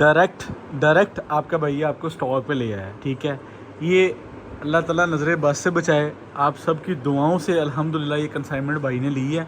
Direct आपका भैया आपको स्टॉक पे ले आया है, ठीक है। ये अल्लाह ताला नज़र बस से बचाए, आप सब की दुआओं से अल्हम्दुलिल्लाह ये कंसाइनमेंट भाई ने ली है।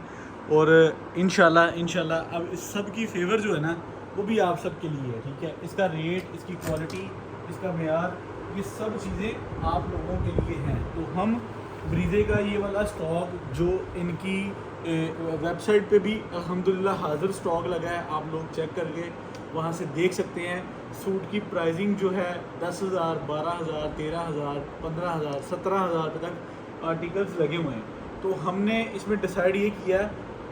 और इंशाल्लाह अब इस सब की फेवर जो है ना वो भी आप सब के लिए है, ठीक है। इसका रेट, इसकी क्वालिटी, इसका मेयार, ये सब चीज़ें आप लोगों के लिए हैं। तो हम ब्रीजे का ये वाला स्टॉक जो इनकी वेबसाइट पे भी अल्हम्दुलिल्लाह हाज़िर स्टॉक लगा है, आप लोग चेक करके वहाँ से देख सकते हैं। सूट की प्राइसिंग जो है 10,000, 12,000, 13,000, 15,000, 17,000 तक आर्टिकल्स लगे हुए हैं। तो हमने इसमें डिसाइड ये किया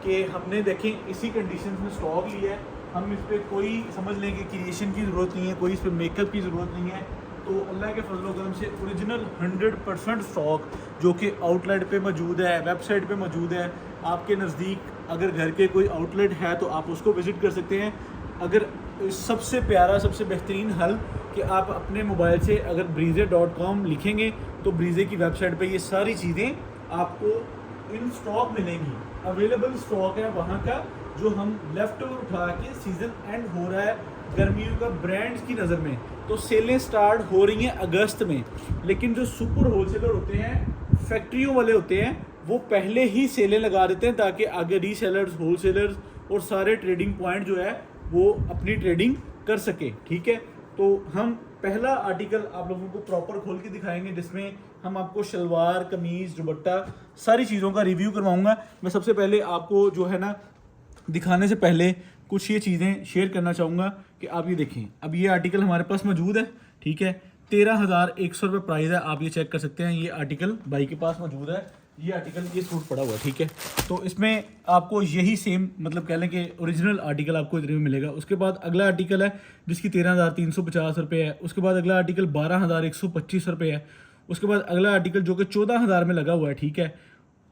कि हमने देखें इसी कंडीशन में स्टॉक लिया है, हम इस पर कोई समझ लें कि क्रिएशन की ज़रूरत नहीं है, कोई इस पर मेकअप की ज़रूरत नहीं है। तो अल्लाह के फजल करम से ओरिजिनल 100% स्टॉक जो कि आउटलेट पे मौजूद है, वेबसाइट पे मौजूद है। आपके नज़दीक अगर घर के कोई आउटलेट है तो आप उसको विज़िट कर सकते हैं। अगर सबसे प्यारा, सबसे बेहतरीन हल कि आप अपने मोबाइल से अगर breeze.com लिखेंगे तो ब्रीजे की वेबसाइट पे ये सारी चीज़ें आपको इन स्टॉक मिलेंगी। अवेलेबल स्टॉक है वहाँ का जो हम लेफ़्ट ओवर उठा के सीज़न एंड हो रहा है गर्मियों का ब्रांड्स की नज़र में, तो सेलें स्टार्ट हो रही हैं अगस्त में। लेकिन जो सुपर होलसेलर होते हैं, फैक्ट्रियों वाले होते हैं, वो पहले ही सेलें लगा देते हैं ताकि आगे रीसेलर्स, होलसेलर्स और सारे ट्रेडिंग पॉइंट जो है वो अपनी ट्रेडिंग कर सके, ठीक है। तो हम पहला आर्टिकल आप लोगों को प्रॉपर खोल के दिखाएंगे जिसमें हम आपको शलवार, कमीज़, दुपट्टा सारी चीज़ों का रिव्यू करवाऊंगा। मैं सबसे पहले आपको जो है ना दिखाने से पहले कुछ ये चीज़ें शेयर करना चाहूँगा कि आप ये देखें। अब ये आर्टिकल हमारे पास मौजूद है, ठीक है। 13,100 रुपये प्राइस है, आप ये चेक कर सकते हैं। ये आर्टिकल भाई के पास मौजूद है, ये आर्टिकल, ये सूट पड़ा हुआ है, ठीक है। तो इसमें आपको यही सेम मतलब कह लें कि ओरिजिनल आर्टिकल आपको इतने में मिलेगा। उसके बाद अगला आर्टिकल है जिसकी 13,350 रुपये है। उसके बाद अगला आर्टिकल 12,125 रुपये है। उसके बाद अगला आर्टिकल जो कि 14,000 में लगा हुआ है, ठीक है।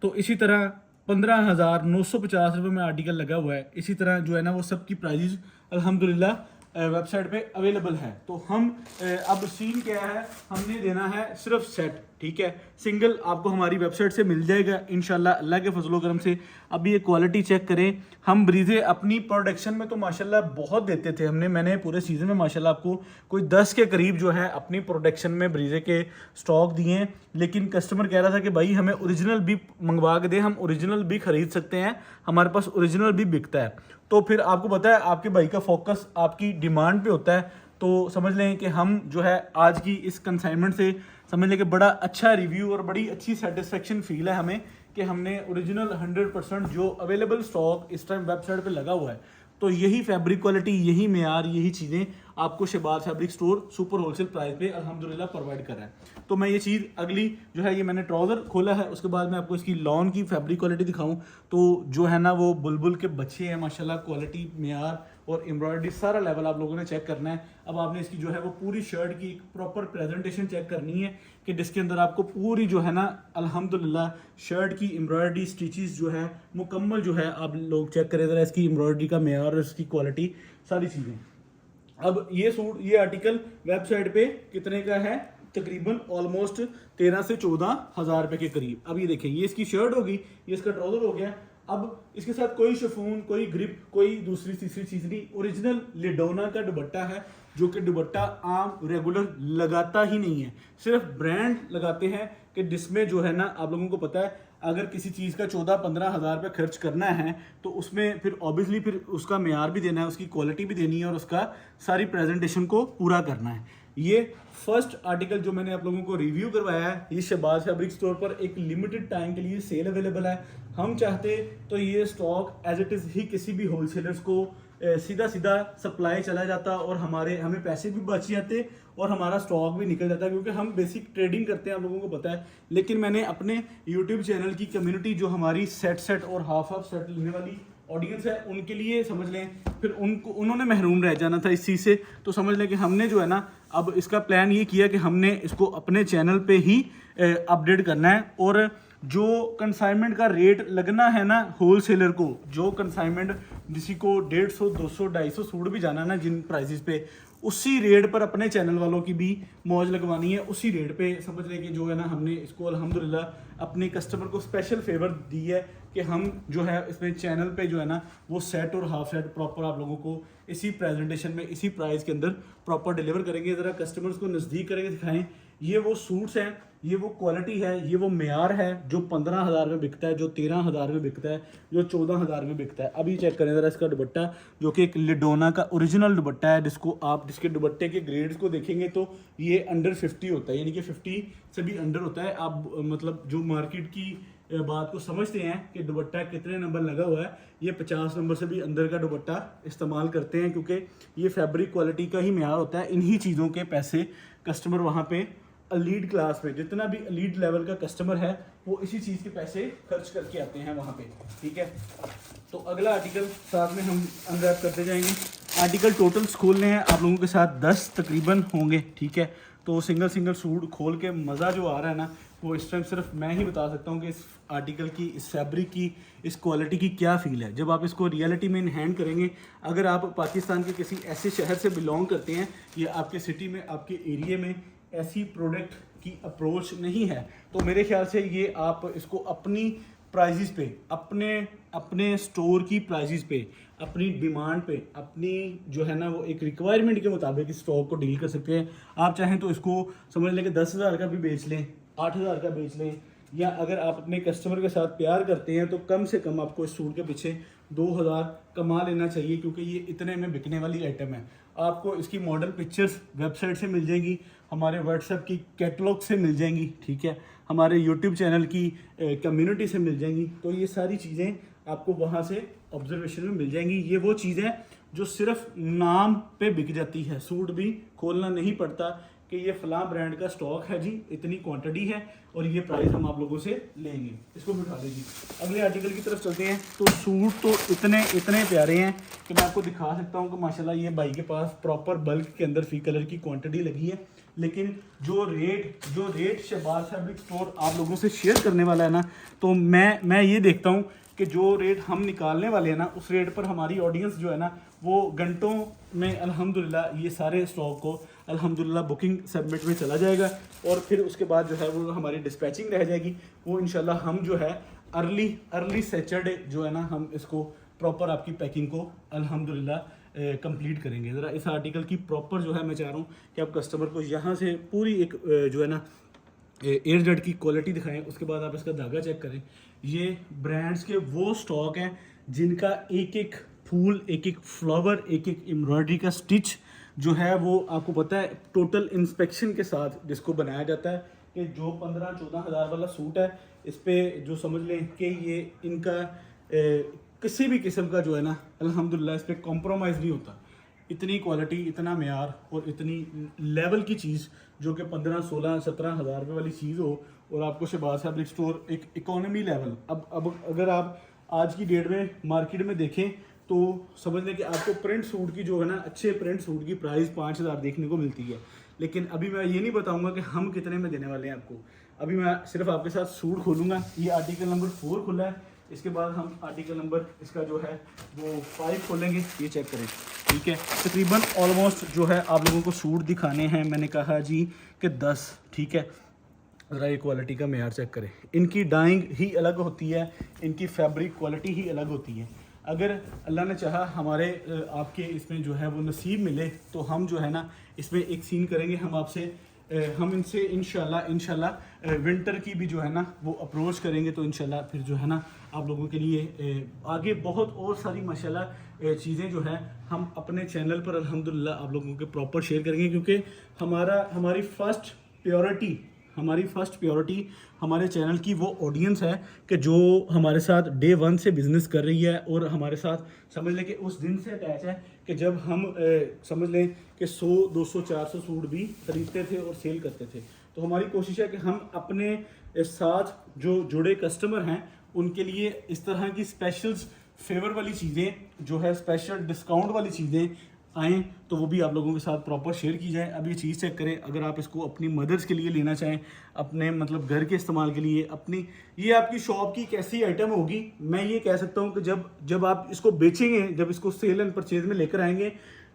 तो इसी तरह 15,950 रुपये में आर्टिकल लगा हुआ है। इसी तरह जो है ना वो सब की प्राइजेज अल्हम्दुलिल्लाह वेबसाइट पे अवेलेबल है। तो हम अब सीन क्या है, हमने देना है सिर्फ सेट, ठीक है। सिंगल आपको हमारी वेबसाइट से मिल जाएगा इंशाल्लाह अल्लाह के फजलो करम से। अब ये क्वालिटी चेक करें। हम ब्रीजे अपनी प्रोडक्शन में तो माशाल्लाह बहुत देते थे, मैंने पूरे सीज़न में माशाल्लाह आपको कोई 10 के करीब जो है अपनी प्रोडक्शन में ब्रीजे के स्टॉक दिए हैं। लेकिन कस्टमर कह रहा था कि भाई हमें ओरिजिनल भी मंगवा के दे, हम ओरिजिनल भी ख़रीद सकते हैं, हमारे पास ओरिजिनल भी बिकता है। तो फिर आपको पता है आपके भाई का फोकस आपकी डिमांड पे होता है। तो समझ लें कि हम जो है आज की इस कंसाइनमेंट से समझ लें कि बड़ा अच्छा रिव्यू और बड़ी अच्छी सेटिस्फेक्शन फील है हमें कि हमने ओरिजिनल 100% जो अवेलेबल स्टॉक इस टाइम वेबसाइट पे लगा हुआ है, तो यही फैब्रिक क्वालिटी, यही मेयार, यही चीज़ें आपको Shahbaz fabric store super wholesale price पे अल्हम्दुलिल्लाह प्रोवाइड कर रहा है। तो मैं ये चीज़ अगली जो है, ये मैंने ट्राउज़र खोला है, उसके बाद मैं आपको इसकी लॉन की फैब्रिक क्वालिटी दिखाऊं तो जो है ना वो बुलबुल के बच्चे हैं माशाल्लाह। क्वालिटी, मेयार और एम्ब्रॉयडरी सारा लेवल आप लोगों ने चेक करना है। अब आपने इसकी जो है वो पूरी शर्ट की एक प्रॉपर प्रेजेंटेशन चेक करनी है कि जिसके अंदर आपको पूरी जो है ना अल्हम्दुलिल्लाह शर्ट की एम्ब्रॉयडरी स्टिचेस जो है मुकम्मल जो है आप लोग चेक करें ज़रा इसकी एम्ब्रॉयडरी का मेयार और इसकी क्वालिटी सारी चीज़ें। अब ये सूट, ये आर्टिकल वेबसाइट पे कितने का है, तकरीबन ऑलमोस्ट 13 से 14,000 रुपये के करीब। अब ये देखें, ये इसकी शर्ट होगी, ये इसका ट्राउजर हो गया। अब इसके साथ कोई शिफॉन, कोई ग्रिप, कोई दूसरी तीसरी चीज़ नहीं, ओरिजिनल लिडोना का दुपट्टा है जो कि दुपट्टा आम रेगुलर लगाता ही नहीं है, सिर्फ ब्रांड लगाते हैं कि जिसमें जो है ना आप लोगों को पता है अगर किसी चीज़ का 14-15 हज़ार रुपये खर्च करना है तो उसमें फिर ऑब्वियसली फिर उसका मेयार भी देना है, उसकी क्वालिटी भी देनी है और उसका सारी प्रेजेंटेशन को पूरा करना है। ये फर्स्ट आर्टिकल जो मैंने आप लोगों को रिव्यू करवाया है, ये शहबाज फैब्रिक स्टोर पर एक लिमिटेड टाइम के लिए सेल अवेलेबल है। हम चाहते तो ये स्टॉक एज इट इज़ ही किसी भी होलसेलर्स को सीधा सीधा सप्लाई चला जाता और हमें पैसे भी बच जाते और हमारा स्टॉक भी निकल जाता, क्योंकि हम बेसिक ट्रेडिंग करते हैं, आप लोगों को पता है। लेकिन मैंने अपने यूट्यूब चैनल की कम्युनिटी जो हमारी सेट और हाफ सेट लेने वाली ऑडियंस है उनके लिए समझ लें फिर उन्होंने महरूम रह जाना था इस चीज़ से। तो समझ लें कि हमने जो है ना अब इसका प्लान ये किया कि हमने इसको अपने चैनल पे ही अपडेट करना है। और जो कंसाइनमेंट का रेट लगना है ना होलसेलर को, जो कंसाइनमेंट किसी को 150, 200, 250 सूट भी जाना है ना जिन प्राइसेस पे, उसी रेट पर अपने चैनल वालों की भी मौज लगवानी है, उसी रेट पे समझ लें कि जो है ना हमने इसको अल्हम्दुलिल्लाह अपने कस्टमर को स्पेशल फेवर दी है कि हम जो है इसमें चैनल पे जो है ना वो सेट और हाफ सेट प्रॉपर आप लोगों को इसी प्रेजेंटेशन में, इसी प्राइस के अंदर प्रॉपर डिलीवर करेंगे। ज़रा कस्टमर्स को नज़दीक करके दिखाएं, ये वो सूट्स हैं, ये वो क्वालिटी है, ये वो मेयार है जो 15,000 में बिकता है, जो 13,000 में बिकता है, जो 14,000 में बिकता है। अभी चेक करें ज़रा इसका दुपट्टा, जो कि एक लिडोना का ओरिजिनल दुपट्टा है, जिसके दुपट्टे के ग्रेड्स को देखेंगे तो ये अंडर 50 होता है, यानी कि 50 से भी अंडर होता है। आप मतलब जो मार्केट की बात को समझते हैं कि दुपट्टा कितने नंबर लगा हुआ है, ये 50 नंबर से भी अंदर का दुपट्टा इस्तेमाल करते हैं, क्योंकि ये फैब्रिक क्वालिटी का ही मेयार होता है। इन्हीं चीज़ों के पैसे कस्टमर वहाँ पे लीड क्लास में, जितना भी लीड लेवल का कस्टमर है वो इसी चीज़ के पैसे खर्च करके आते हैं वहाँ पे, ठीक है। तो अगला आर्टिकल साथ में हम अनरैप करते जाएंगे। आर्टिकल टोटल्स खोलने हैं आप लोगों के साथ 10 तकरीबन होंगे, ठीक है। तो सिंगल सिंगल सूट खोल के मज़ा जो आ रहा है ना, वो इस टाइम सिर्फ मैं ही बता सकता हूँ कि इस आर्टिकल की, इस फैब्रिक की, इस क्वालिटी की क्या फ़ील है जब आप इसको रियलिटी में इन हैंड करेंगे। अगर आप पाकिस्तान के किसी ऐसे शहर से बिलोंग करते हैं या आपके सिटी में, आपके एरिए में ऐसी प्रोडक्ट की अप्रोच नहीं है, तो मेरे ख्याल से ये आप इसको अपनी प्राइजेस पे, अपने स्टोर की प्राइजेस पे, अपनी डिमांड पे, अपनी जो है ना वो एक रिक्वायरमेंट के मुताबिक इस स्टॉक को डील कर सकते हैं। आप चाहें तो इसको समझ लें कि 10,000 का भी बेच लें, 8,000 का बेच लें, या अगर आप अपने कस्टमर के साथ प्यार करते हैं तो कम से कम आपको इस सूट के पीछे 2,000 कमा लेना चाहिए, क्योंकि ये इतने में बिकने वाली आइटम है। आपको इसकी मॉडल पिक्चर्स वेबसाइट से मिल जाएंगी, हमारे व्हाट्सएप की कैटलॉग से मिल जाएंगी, ठीक है, हमारे यूट्यूब चैनल की कम्युनिटी से मिल जाएंगी। तो ये सारी चीज़ें आपको वहाँ से ऑब्जर्वेशन में मिल जाएंगी। ये वो चीज़ें जो सिर्फ नाम पे बिक जाती है, सूट भी खोलना नहीं पड़ता कि ये फ़लाँ ब्रांड का स्टॉक है जी, इतनी क्वांटिटी है और ये प्राइस हम आप लोगों से लेंगे। इसको बिठा दीजिए। अगले आर्टिकल की तरफ चलते हैं। तो सूट तो इतने प्यारे हैं कि मैं आपको दिखा सकता हूँ कि माशाल्लाह ये भाई के पास प्रॉपर बल्क के अंदर फी कलर की क्वांटिटी लगी है। लेकिन जो रेट शहबाज फैब्रिक स्टोर आप लोगों से शेयर करने वाला है ना, तो मैं ये देखता हूँ कि जो रेट हम निकालने वाले हैं ना, उस रेट पर हमारी ऑडियंस जो है ना, वो घंटों में अल्हम्दुलिल्लाह ये सारे स्टॉक को अल्हम्दुलिल्लाह बुकिंग सबमिट में चला जाएगा, और फिर उसके बाद जो है वो हमारी डिस्पैचिंग रह जाएगी। वो इंशाल्लाह हम जो है अर्ली सैटरडे जो है ना, हम इसको प्रॉपर आपकी पैकिंग को अल्हम्दुलिल्लाह कंप्लीट करेंगे। ज़रा इस आर्टिकल की प्रॉपर जो है मैं चाह रहा हूँ कि आप कस्टमर को यहाँ से पूरी एक जो है ना एयर जेट की क्वालिटी दिखाएं, उसके बाद आप इसका धागा चेक करें। ये ब्रांड्स के वो स्टॉक हैं जिनका एक एक फूल, एक एक फ्लावर, एक एक एम्ब्रॉयडरी का स्टिच जो है वो आपको पता है टोटल इंस्पेक्शन के साथ जिसको बनाया जाता है, कि जो 15-14 हज़ार वाला सूट है, इस पर जो समझ लें कि ये इनका किसी भी किस्म का जो है ना अल्हम्दुलिल्लाह इस पर कॉम्प्रोमाइज़ नहीं होता। इतनी क्वालिटी, इतना मेयार और इतनी लेवल की चीज़ जो कि 15-16-17 हज़ार रुपये वाली चीज़ हो, और आपको शहबाज फैब्रिक स्टोर एक इकोनॉमी लेवल, अब अगर आप आज की डेट में मार्केट में देखें तो समझ लें कि आपको प्रिंट सूट की जो है ना, अच्छे प्रिंट सूट की प्राइस 5,000 देखने को मिलती है। लेकिन अभी मैं ये नहीं बताऊंगा कि हम कितने में देने वाले हैं आपको। अभी मैं सिर्फ आपके साथ सूट खोलूँगा। ये आर्टिकल नंबर 4 खुला है, इसके बाद हम आर्टिकल नंबर इसका जो है वो 5 खोलेंगे। ये चेक करें, ठीक है। तकरीबन ऑलमोस्ट जो है आप लोगों को सूट दिखाने हैं, मैंने कहा जी कि 10, ठीक है। ज़रा ये क्वालिटी का मेयार चेक करें। इनकी डाइंग ही अलग होती है, इनकी फैब्रिक क्वालिटी ही अलग होती है। अगर अल्लाह ने चाहा हमारे आपके इसमें जो है वो नसीब मिले, तो हम जो है ना इसमें एक सीन करेंगे, हम इनसे इंशाल्लाह विंटर की भी जो है ना वो अप्रोच करेंगे। तो इंशाल्लाह फिर जो है ना आप लोगों के लिए आगे बहुत और सारी माशाल्लाह चीज़ें जो है हम अपने चैनल पर अल्हम्दुलिल्लाह आप लोगों के प्रॉपर शेयर करेंगे, क्योंकि हमारी फर्स्ट प्योरिटी हमारे चैनल की वो ऑडियंस है कि जो हमारे साथ डे 1 से बिज़नेस कर रही है, और हमारे साथ समझ लें कि उस दिन से अटैच है कि जब हम समझ लें कि 100, 200, 400 सूट भी खरीदते थे और सेल करते थे। तो हमारी कोशिश है कि हम अपने साथ जो जुड़े कस्टमर हैं उनके लिए इस तरह की स्पेशल फेवर वाली चीज़ें जो है, स्पेशल डिस्काउंट वाली चीज़ें आएँ तो वो भी आप लोगों के साथ प्रॉपर शेयर की जाए। अब ये चीज़ चेक करें, अगर आप इसको अपनी मदर्स के लिए लेना चाहें, अपने मतलब घर के इस्तेमाल के लिए, ये आपकी शॉप की कैसी आइटम होगी, मैं ये कह सकता हूँ कि जब आप इसको बेचेंगे, जब इसको सेल एंड परचेज में लेकर आएंगे,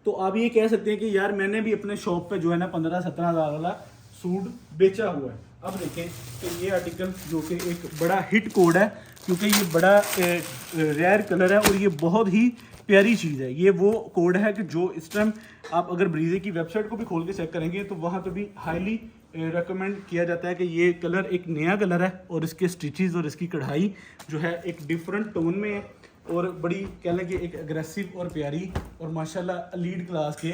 तो आप ये कह सकते हैं कि यार मैंने भी अपने शॉप पे जो है ना 15-17 हज़ार वाला सूट बेचा हुआ है। अब देखें कि ये आर्टिकल जो कि एक बड़ा हिट कोड है, क्योंकि ये बड़ा रेयर कलर है और ये बहुत ही प्यारी चीज़ है। ये वो कोड है कि जो इस टाइम आप अगर ब्रीजे की वेबसाइट को भी खोल के चेक करेंगे तो वहाँ पे भी हाईली रेकमेंड किया जाता है कि ये कलर एक नया कलर है और इसके स्टिचेस और इसकी कढ़ाई जो है एक डिफरेंट टोन में है और बड़ी कह लें कि एक अग्रेसिव और प्यारी और माशाल्लाह लीड क्लास के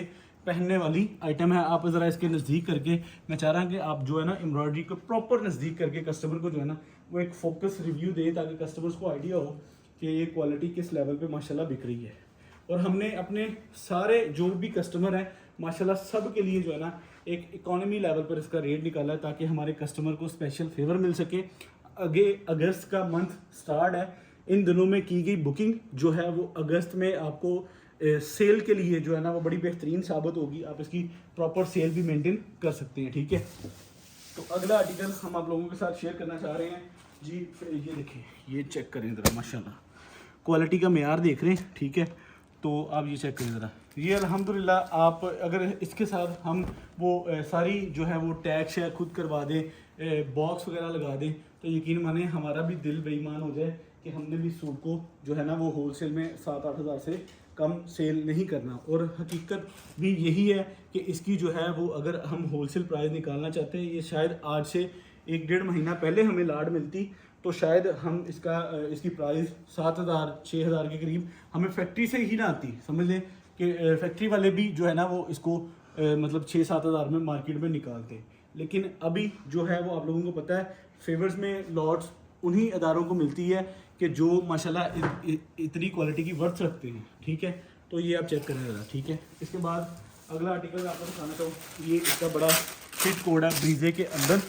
पहनने वाली आइटम है। आप ज़रा इसके नज़दीक करके, मैं चाह रहा हूँ कि आप जो है ना एम्ब्रॉयडरी को प्रॉपर नज़दीक करके कस्टमर को जो है ना वो एक फोकस रिव्यू दें ताकि कस्टमर्स को आइडिया हो कि ये क्वालिटी किस लेवल पे माशाल्लाह बिक रही है। और हमने अपने सारे जो भी कस्टमर हैं माशाल्लाह सब के लिए जो है ना एक इकोनॉमी लेवल पर इसका रेट निकाला है ताकि हमारे कस्टमर को स्पेशल फेवर मिल सके। आगे अगस्त का मंथ स्टार्ट है, इन दिनों में की गई बुकिंग जो है वो अगस्त में आपको सेल के लिए जो है ना वो बड़ी बेहतरीन साबित होगी। आप इसकी प्रॉपर सेल भी मेंटेन कर सकते हैं, ठीक है। तो अगला आर्टिकल हम आप लोगों के साथ शेयर करना चाह रहे हैं जी। ये देखिए, ये चेक करें ज़रा, माशाल्लाह क्वालिटी का मेयार देख रहे हैं, ठीक है। तो आप ये चेक करें ज़रा, ये अल्हम्दुलिल्लाह आप अगर इसके साथ हम वो सारी जो है वो टैग शैग खुद करवा दें, बॉक्स वगैरह लगा दें, तो यकीन माने हमारा भी दिल बेईमान हो जाए कि हमने भी सूट को जो है ना वो होलसेल में 7-8 हज़ार से कम सेल नहीं करना। और हकीकत भी यही है कि इसकी जो है वो अगर हम होलसेल प्राइस निकालना चाहते हैं, ये शायद आज से 1-1.5 महीना पहले हमें लाड मिलती तो शायद हम इसकी प्राइस 7,000-6 हज़ार के करीब हमें फैक्ट्री से ही ना आती। समझ लें कि फैक्ट्री वाले भी जो है ना वो इसको मतलब 6-7 हज़ार में मार्केट में निकालते। लेकिन अभी जो है वो आप लोगों को पता है फेवर्स में लॉट्स उन्हीं अदारों को मिलती है कि जो माशाल्लाह इतनी क्वालिटी की वर्थ रखते हैं, ठीक है। तो ये आप चेक करें ज़रा, ठीक है। इसके बाद अगला आर्टिकल आपको दिखाना चाहूँ, ये इसका बड़ा फिट कोड है ब्रीजे के अंदर,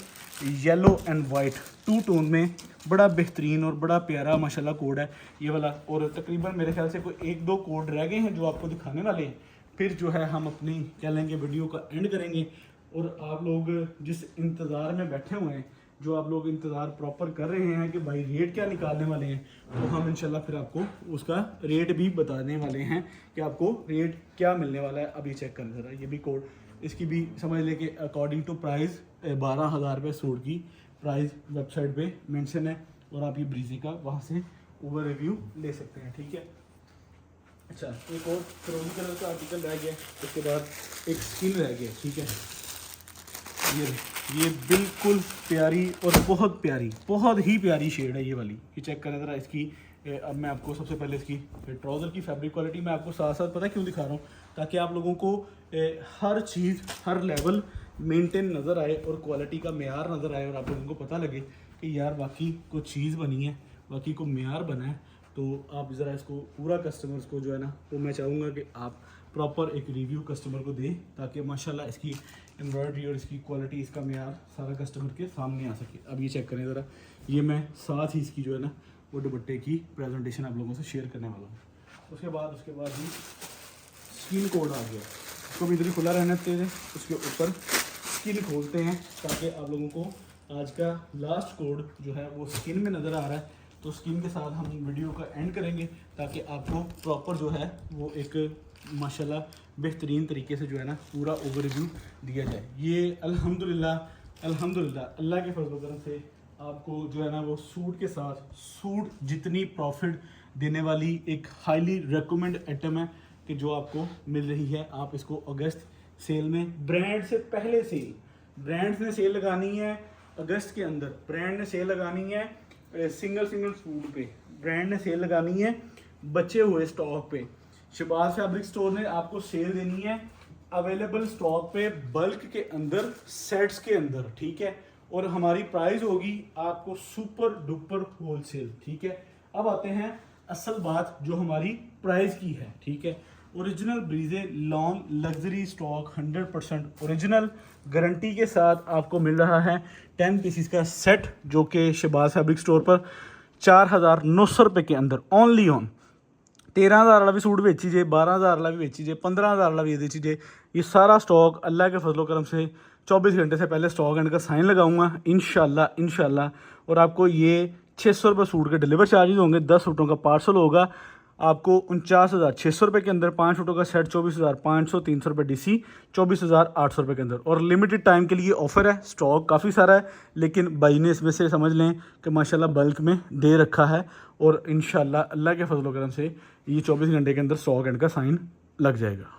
येलो एंड वाइट 2 टोन में, बड़ा बेहतरीन और बड़ा प्यारा माशाल्लाह कोड है ये वाला। और तकरीबन मेरे ख्याल से कोई 1-2 कोड रह गए हैं जो आपको दिखाने वाले हैं, फिर जो है हम अपनी क्या लेंगे वीडियो का एंड करेंगे। और आप लोग जिस इंतज़ार में बैठे हुए हैं, जो आप लोग इंतज़ार प्रॉपर कर रहे हैं कि भाई रेट क्या निकालने वाले हैं, तो हम इंशाल्लाह फिर आपको उसका रेट भी बताने वाले हैं कि आपको रेट क्या मिलने वाला है। अभी चेक करें ज़रा, ये भी कोड, इसकी भी समझ लें कि अकॉर्डिंग टू प्राइस 12,000 रुपये सूट की प्राइस वेबसाइट पे मेंशन है और आप ये ब्रीजे का वहाँ से ओवर रिव्यू ले सकते हैं, ठीक है। अच्छा, एक और फिरोजी कलर का आर्टिकल रह गया, उसके बाद एक स्किन रह गया, ठीक है। ये बिल्कुल प्यारी और बहुत ही प्यारी शेड है ये वाली। ये चेक करें ज़रा इसकी। अब मैं आपको सबसे पहले इसकी ट्राउज़र की फैब्रिक क्वालिटी मैं आपको साथ साथ पता क्यों दिखा रहा हूँ, ताकि आप लोगों को हर चीज़ हर लेवल मेंटेन नज़र आए और क्वालिटी का मेयार नज़र आए और आप लोगों को पता लगे कि यार बाकी कुछ चीज़ बनी है, बाकी को मेयार बना है। तो आप ज़रा इसको पूरा कस्टमर्स को जो है ना वो मैं चाहूँगा कि आप प्रॉपर एक रिव्यू कस्टमर को दें ताकि माशाल्लाह इसकी एम्ब्रॉयडरी और इसकी क्वालिटी, इसका मेयार सारा कस्टमर के सामने आ सके। अब ये चेक करें ज़रा, ये मैं साथ ही इसकी जो है ना वो दुपट्टे की प्रेजेंटेशन आप लोगों से शेयर करने वाला हूँ। उसके बाद ही स्किन कोड आ गया, उसको भी इधर ही खुला रहने देते हैं। उसके ऊपर स्किन खोलते हैं ताकि आप लोगों को आज का लास्ट कोड जो है वो स्किन में नज़र आ रहा है। तो स्किन के साथ हम वीडियो का एंड करेंगे ताकि आपको प्रॉपर जो है वो एक माशाल्लाह बेहतरीन तरीके से जो है ना पूरा ओवरव्यू दिया जाए। ये अल्हम्दुलिल्लाह अल्लाह के फजल करम से आपको जो है ना वो सूट के साथ सूट जितनी प्रॉफिट देने वाली एक हाईली रिकमेंड आइटम है कि जो आपको मिल रही है। आप इसको अगस्त सेल में ब्रांड से पहले सेल, ब्रांड्स ने सेल लगानी है अगस्त के अंदर, ब्रांड ने सेल लगानी है सिंगल सूट पे, ब्रांड ने सेल लगानी है बचे हुए स्टॉक पे। शहबाज फैब्रिक स्टोर ने आपको सेल देनी है अवेलेबल स्टॉक पे, बल्क के अंदर, सेट्स के अंदर, ठीक है। और हमारी प्राइस होगी आपको सुपर डुपर होलसेल, ठीक है। अब आते हैं असल बात जो हमारी प्राइस की है, ठीक है। ओरिजिनल ब्रीजे lawn luxury stock 100% original guarantee के साथ आपको मिल रहा है 10 पीसीस का सेट, जो कि शहबाज फैब्रिक स्टोर पर 4,900 रुपये के अंदर ओनली ऑन 13,000 वाला भी सूट बेची जे, 12,000 वाला भी बेची जे, 15,000 वाला भी बेची जे। ये सारा स्टॉक अल्लाह के फजलो करम से 24 घंटे से पहले स्टॉक एंड का साइन लगाऊंगा इंशाल्लाह। और आपको ये 600 रुपये सूट के डिलीवर चार्जेस होंगे, 10 सूटों का पार्सल होगा आपको 49,600 रुपये के अंदर, 5 सूटों का सेट 24,500, 300 रुपये DC, 24,800 रुपये के अंदर। और लिमिटेड टाइम के लिए ऑफर है, स्टॉक काफ़ी सारा है, लेकिन भाई ने इसमें से समझ लें कि माशाल्लाह बल्क में दे रखा है। और इंशाल्लाह अल्लाह के फजल करम से ये 24 घंटे के अंदर स्टॉक एंड का साइन लग जाएगा।